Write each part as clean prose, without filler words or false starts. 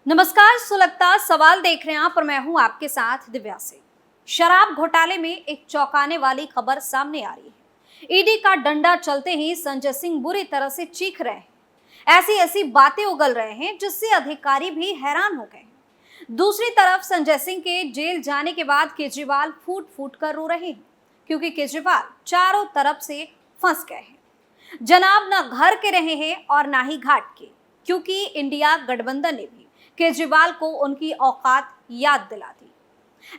नमस्कार, सुलगता सवाल देख रहे हैं आप और मैं हूं आपके साथ दिव्या से। शराब घोटाले में एक चौंकाने वाली खबर सामने आ रही है। ईडी का डंडा चलते ही संजय सिंह बुरी तरह से चीख रहे हैं। ऐसी ऐसी बातें उगल रहे हैं जिससे अधिकारी भी हैरान हो गए हैं। दूसरी तरफ संजय सिंह के जेल जाने के बाद केजरीवाल फूट फूट कर रो रहे हैं, क्योंकि केजरीवाल चारों तरफ से फंस गए हैं। जनाब ना घर के रहे हैं और ना ही घाट के, क्योंकि इंडिया गठबंधन ने भी केजरीवाल को उनकी औकात याद दिला दी।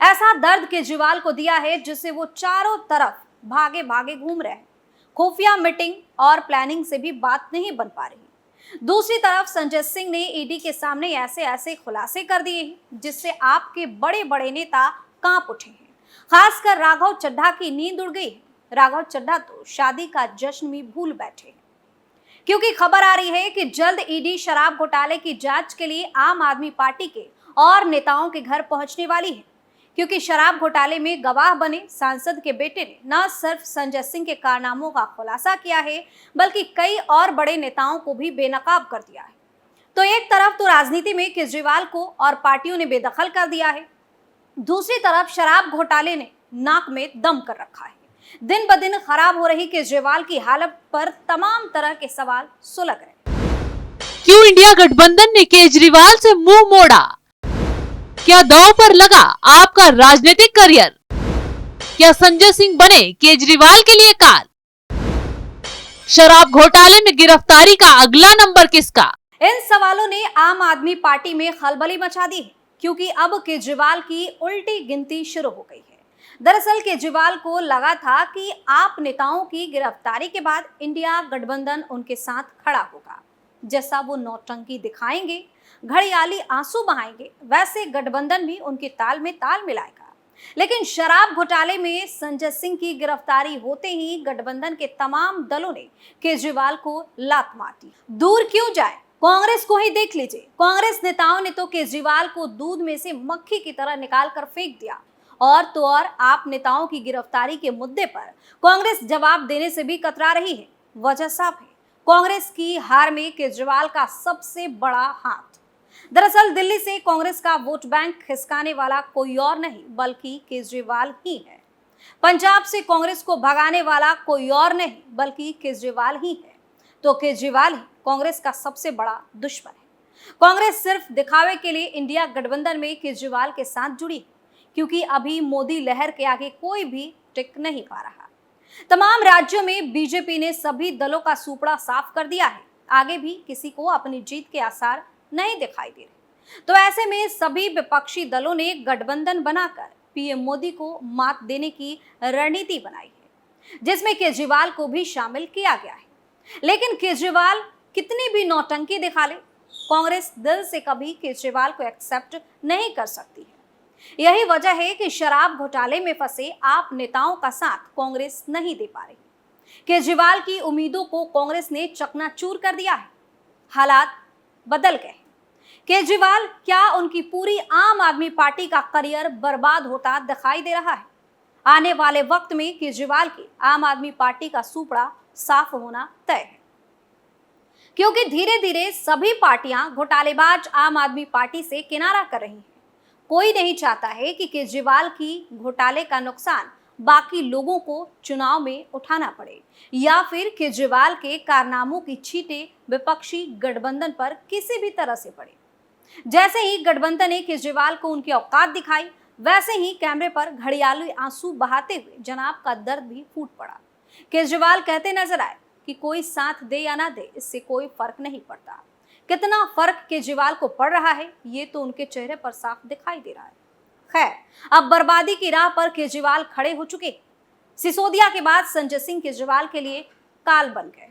ऐसा दर्द केजरीवाल को दिया है जिससे वो चारों तरफ भागे भागे घूम रहे हैं। खुफिया मीटिंग और प्लानिंग से भी बात नहीं बन पा रही। दूसरी तरफ संजय सिंह ने ईडी के सामने ऐसे ऐसे खुलासे कर दिए हैं जिससे आपके बड़े बड़े नेता कांप उठे हैं। खासकर राघव चड्ढा की नींद उड़ गई है। राघव चड्ढा तो शादी का जश्न भी भूल बैठे हैं, क्योंकि खबर आ रही है कि जल्द ईडी शराब घोटाले की जांच के लिए आम आदमी पार्टी के और नेताओं के घर पहुंचने वाली है। क्योंकि शराब घोटाले में गवाह बने सांसद के बेटे ने न सिर्फ संजय सिंह के कारनामों का खुलासा किया है, बल्कि कई और बड़े नेताओं को भी बेनकाब कर दिया है। तो एक तरफ तो राजनीति में केजरीवाल को और पार्टियों ने बेदखल कर दिया है, दूसरी तरफ शराब घोटाले ने नाक में दम कर रखा है। दिन ब दिन खराब हो रही केजरीवाल की हालत पर तमाम तरह के सवाल सुलग रहे। क्यों इंडिया गठबंधन ने केजरीवाल से मुंह मोड़ा? क्या दांव पर लगा आपका राजनीतिक करियर? क्या संजय सिंह बने केजरीवाल के लिए काल? शराब घोटाले में गिरफ्तारी का अगला नंबर किसका? इन सवालों ने आम आदमी पार्टी में खलबली मचा दी है, क्योंकि अब केजरीवाल की उल्टी गिनती शुरू हो गई है। दरअसल केजरीवाल को लगा था कि आप नेताओं की गिरफ्तारी के बाद इंडिया गठबंधन उनके साथ खड़ा होगा। जैसा वो नौटंकी दिखाएंगे, घड़ियाली आंसू बहाएंगे, वैसे गठबंधन भी उनके ताल में ताल मिलाएगा। लेकिन शराब घोटाले में संजय सिंह की गिरफ्तारी होते ही गठबंधन के तमाम दलों ने केजरीवाल को लात मार दी। दूर क्यों जाए, कांग्रेस को ही देख लीजिए। कांग्रेस नेताओं ने तो केजरीवाल को दूध में से मक्खी की तरह निकाल कर फेंक दिया। और तो और आप नेताओं की गिरफ्तारी के मुद्दे पर कांग्रेस जवाब देने से भी कतरा रही है। वजह साफ है, कांग्रेस की हार में केजरीवाल का सबसे बड़ा हाथ। दरअसल दिल्ली से कांग्रेस का वोट बैंक खिसकाने वाला कोई और नहीं बल्कि केजरीवाल ही है। पंजाब से कांग्रेस को भगाने वाला कोई और नहीं बल्कि केजरीवाल ही है। तो केजरीवाल ही कांग्रेस का सबसे बड़ा दुश्मन है। कांग्रेस सिर्फ दिखावे के लिए इंडिया गठबंधन में केजरीवाल के साथ जुड़ी है, क्योंकि अभी मोदी लहर के आगे कोई भी टिक नहीं पा रहा। तमाम राज्यों में बीजेपी ने सभी दलों का सूपड़ा साफ कर दिया है। आगे भी किसी को अपनी जीत के आसार नहीं दिखाई दे रहे। तो ऐसे में सभी विपक्षी दलों ने गठबंधन बनाकर पीएम मोदी को मात देने की रणनीति बनाई है, जिसमें केजरीवाल को भी शामिल किया गया है। लेकिन केजरीवाल कितनी भी नौटंकी दिखा ले, कांग्रेस दिल से कभी केजरीवाल को एक्सेप्ट नहीं कर सकती है। यही वजह है कि शराब घोटाले में फंसे आप नेताओं का साथ कांग्रेस नहीं दे पा रही। केजरीवाल की उम्मीदों को कांग्रेस ने चकनाचूर कर दिया है। हालात बदल गए। केजरीवाल क्या उनकी पूरी आम आदमी पार्टी का करियर बर्बाद होता दिखाई दे रहा है। आने वाले वक्त में केजरीवाल की आम आदमी पार्टी का सूपड़ा साफ होना तय है, क्योंकि धीरे धीरे सभी पार्टियां घोटालेबाज आम आदमी पार्टी से किनारा कर रही हैं। कोई नहीं चाहता है कि केजरीवाल की घोटाले का नुकसान बाकी लोगों को चुनाव में उठाना पड़े, या फिर केजरीवाल के कारनामों की छींटे विपक्षी गठबंधन पर किसी भी तरह से पड़े। जैसे ही गठबंधन ने केजरीवाल को उनकी औकात दिखाई, वैसे ही कैमरे पर घड़ियाली आंसू बहाते हुए जनाब का दर्द भी फूट पड़ा। केजरीवाल कहते नजर आए कि कोई साथ दे या ना दे, इससे कोई फर्क नहीं पड़ता। कितना फर्क केजरीवाल को पड़ रहा है ये तो उनके चेहरे पर साफ दिखाई दे रहा है। खैर, अब बर्बादी की राह पर केजरीवाल खड़े हो चुके। सिसोदिया के बाद संजय सिंह केजरीवाल के लिए काल बन गए,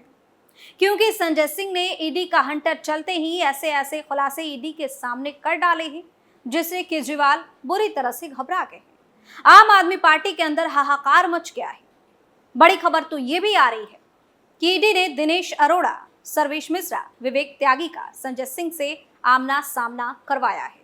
क्योंकि संजय सिंह ने ईडी का हंटर चलते ही ऐसे ऐसे खुलासे ईडी के सामने कर डाले हैं जिससे केजरीवाल बुरी तरह से घबरा गए। आम आदमी पार्टी के अंदर हाहाकार मच गया है। बड़ी खबर तो ये भी आ रही है कि ईडी ने दिनेश अरोड़ा, सर्वेश मिश्रा, विवेक त्यागी का संजय सिंह से आमना सामना करवाया है।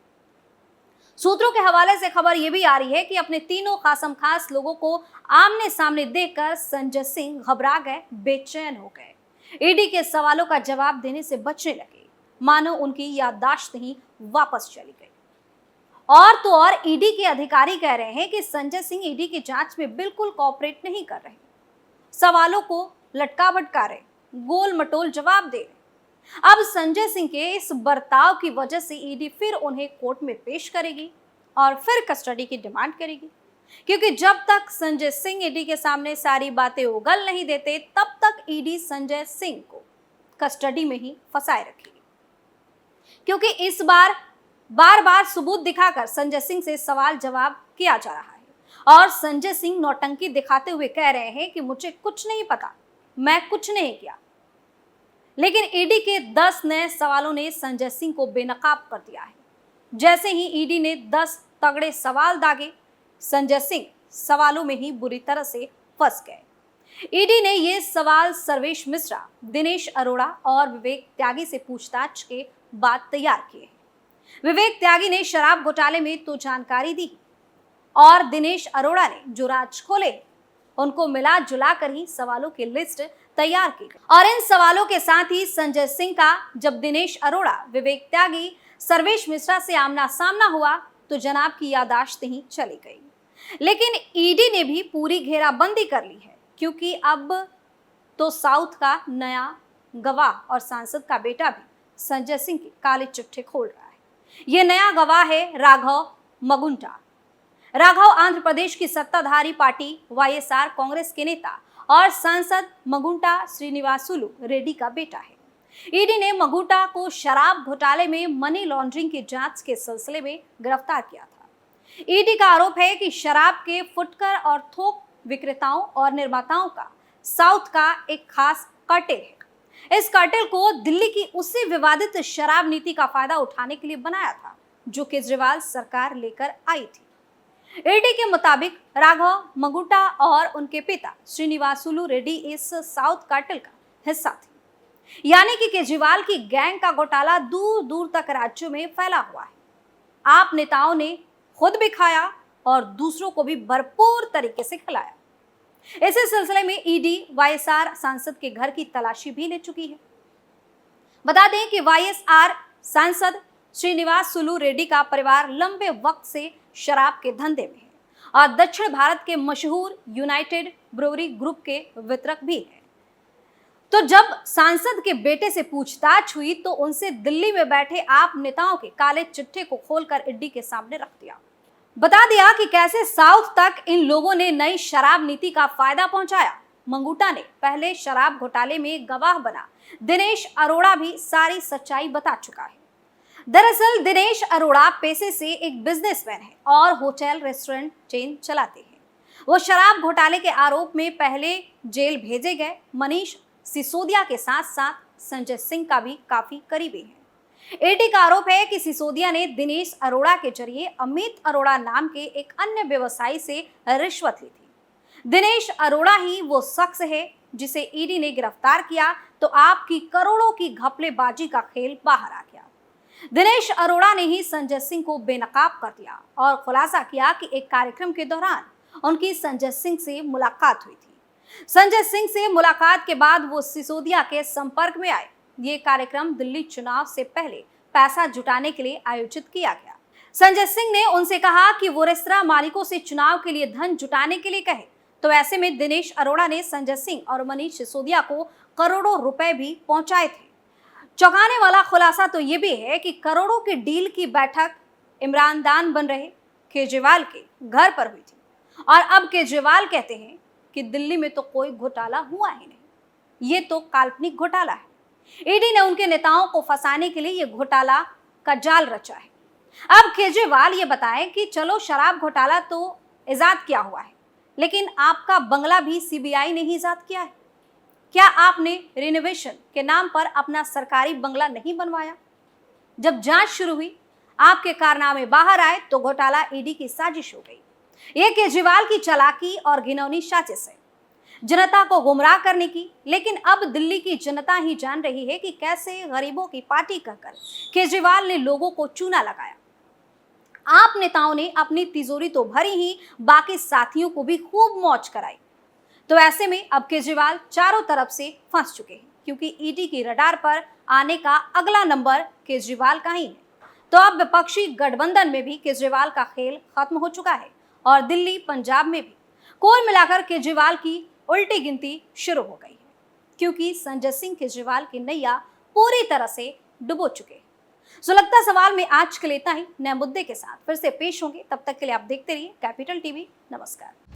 सूत्रों के हवाले से खबर यह भी आ रही है कि अपने तीनों खासम खास लोगों को आमने सामने देखकर संजय सिंह घबरा गए, बेचैन हो गए। ईडी के सवालों का जवाब देने से बचने लगे। मानो उनकी याददाश्त ही वापस चली गई। और तो और ईडी के अधिकारी कह रहे हैं कि संजय सिंह ईडी की जांच में बिल्कुल कोऑपरेट नहीं कर रहे, सवालों को लटका भटका रहे, गोल मटोल जवाब दे रहे। अब संजय सिंह के इस बर्ताव की वजह से ईडी फिर उन्हें कोर्ट में पेश करेगी और फिर कस्टडी की डिमांड करेगी, क्योंकि जब तक संजय सिंह ईडी के सामने सारी बातें उगल नहीं देते तब तक ईडी संजय सिंह को कस्टडी में ही फंसाए रखेगी। क्योंकि इस बार बार सबूत दिखाकर संजय सिंह से सवाल जवाब किया जा रहा है और संजय सिंह नौटंकी दिखाते हुए कह रहे हैं कि मुझे कुछ नहीं पता, मैं कुछ नहीं किया। लेकिन ईडी के 10 नए सवालों ने संजय सिंह को बेनकाब कर दिया है। जैसे ही ईडी ने 10 तगड़े सवाल दागे, संजय सिंह सवालों में ही बुरी तरह से फंस गए। ईडी ने ये सवाल सर्वेश मिश्रा, दिनेश अरोड़ा और विवेक त्यागी से पूछताछ के बाद तैयार किए। विवेक त्यागी ने शराब घोटाले में तो जानकारी दी और दिनेश अरोड़ा ने जो राज खोले उनको मिला जुला कर ही सवालों की लिस्ट तैयार की। और इन सवालों के साथ ही संजय सिंह का जब दिनेश अरोड़ा, विवेक त्यागी, सर्वेश मिश्रा से आमना सामना हुआ तो जनाब की याददाश्त ही चली गई। लेकिन ईडी ने भी पूरी घेराबंदी कर ली है, क्योंकि अब तो साउथ का नया गवाह और सांसद का बेटा भी संजय सिंह के काले चिट्ठे खोल रहा है। ये नया गवाह है राघव मगुंटा। राघव आंध्र प्रदेश की सत्ताधारी पार्टी वाईएसआर कांग्रेस के नेता और सांसद मगुंटा श्रीनिवासुलु रेड्डी का बेटा है। ईडी ने मगुंटा को शराब घोटाले में मनी लॉन्ड्रिंग की जांच के सिलसिले में गिरफ्तार किया था। ईडी का आरोप है कि शराब के फुटकर और थोक विक्रेताओं और निर्माताओं का साउथ का एक खास कार्टेल है। इस कार्टेल को दिल्ली की उसी विवादित शराब नीति का फायदा उठाने के लिए बनाया था जो केजरीवाल सरकार लेकर आई थी। ईडी के मुताबिक राघव मगुंटा और उनके पिता श्रीनिवासुलु रेड्डी इस साउथ कार्टेल का हिस्सा थे। यानी कि केजरीवाल की गैंग का घोटाला दूर दूर तक राज्यों में फैला हुआ है। आप नेताओं ने खुद भी खाया और दूसरों को भी भरपूर तरीके से खिलाया। इसी सिलसिले में ईडी वाईएसआर सांसद के घर की तलाशी भी ले चुकी है। बता दें कि वाईएसआर सांसद श्रीनिवासुलु रेड्डी का परिवार लंबे वक्त से शराब के धंधे में है और दक्षिण भारत के मशहूर यूनाइटेड ब्रूअरी ग्रुप के वितरक भी है। तो जब सांसद के बेटे से पूछताछ हुई तो उनसे दिल्ली में बैठे आप नेताओं के काले चिट्ठे को खोलकर ईडी के सामने रख दिया। बता दिया कि कैसे साउथ तक इन लोगों ने नई शराब नीति का फायदा पहुंचाया। मंगुंटा ने पहले शराब घोटाले में गवाह बना, दिनेश अरोड़ा भी सारी सच्चाई बता चुका है। दरअसल दिनेश अरोड़ा पेशे से एक बिजनेसमैन है और होटल रेस्टोरेंट चेन चलाते हैं। वो शराब घोटाले के आरोप में पहले जेल भेजे गए मनीष सिसोदिया के साथ साथ संजय सिंह का भी काफी करीबी है। ईडी का आरोप है कि सिसोदिया ने दिनेश अरोड़ा के जरिए अमित अरोड़ा नाम के एक अन्य व्यवसायी से रिश्वत ली थी। दिनेश अरोड़ा ही वो शख्स है जिसे ईडी ने गिरफ्तार किया तो आपकी करोड़ों की घपलेबाजी का खेल बाहर आ गया। दिनेश अरोड़ा ने ही संजय सिंह को बेनकाब कर दिया और खुलासा किया कि एक कार्यक्रम के दौरान उनकी संजय सिंह से मुलाकात हुई थी। संजय सिंह से मुलाकात के बाद वो सिसोदिया के संपर्क में आए। ये कार्यक्रम दिल्ली चुनाव से पहले पैसा जुटाने के लिए आयोजित किया गया। संजय सिंह ने उनसे कहा कि वो रेस्तरां मालिकों से चुनाव के लिए धन जुटाने के लिए कहे, तो ऐसे में दिनेश अरोड़ा ने संजय सिंह और मनीष सिसोदिया को करोड़ों रुपए भी पहुंचाए थे। चौंकाने वाला खुलासा तो ये भी है कि करोड़ों की डील की बैठक इमरान खान बन रहे केजरीवाल के घर पर हुई थी और अब केजरीवाल कहते हैं कि दिल्ली में तो कोई घोटाला हुआ ही नहीं, ये तो काल्पनिक घोटाला है। ईडी ने उनके नेताओं को फंसाने के लिए ये घोटाला का जाल रचा है। अब केजरीवाल ये बताएं कि चलो शराब घोटाला तो इजाद किया हुआ है, लेकिन आपका बंगला भी सीबीआई ने ही इजाद किया है। क्या आपने रिनोवेशन के नाम पर अपना सरकारी बंगला नहीं बनवाया? जब जांच शुरू हुई, आपके कारनामे बाहर आए तो घोटाला ईडी की साजिश हो गई। ये केजरीवाल की चालाकी और घिनौनी साजिश है जनता को गुमराह करने की। लेकिन अब दिल्ली की जनता ही जान रही है कि कैसे गरीबों की पार्टी कहकर केजरीवाल ने लोगों को चूना लगाया। आप नेताओं ने अपनी तिजोरी तो भरी ही, बाकी साथियों को भी खूब मौज कराई। तो ऐसे में अब केजरीवाल चारों तरफ से फंस चुके हैं, क्योंकि ईडी की रडार पर आने का अगला नंबर केजरीवाल का ही है। तो अब विपक्षी गठबंधन में भी केजरीवाल का खेल खत्म हो चुका है और दिल्ली पंजाब में भी कुल मिलाकर केजरीवाल की उल्टी गिनती शुरू हो गई है, क्योंकि संजय सिंह केजरीवाल की नैया पूरी तरह से डुबो चुके हैं। सुलगता सवाल में आज के लिए इतना ही। नए मुद्दे के साथ फिर से पेश होंगे, तब तक के लिए आप देखते रहिए कैपिटल टीवी। नमस्कार।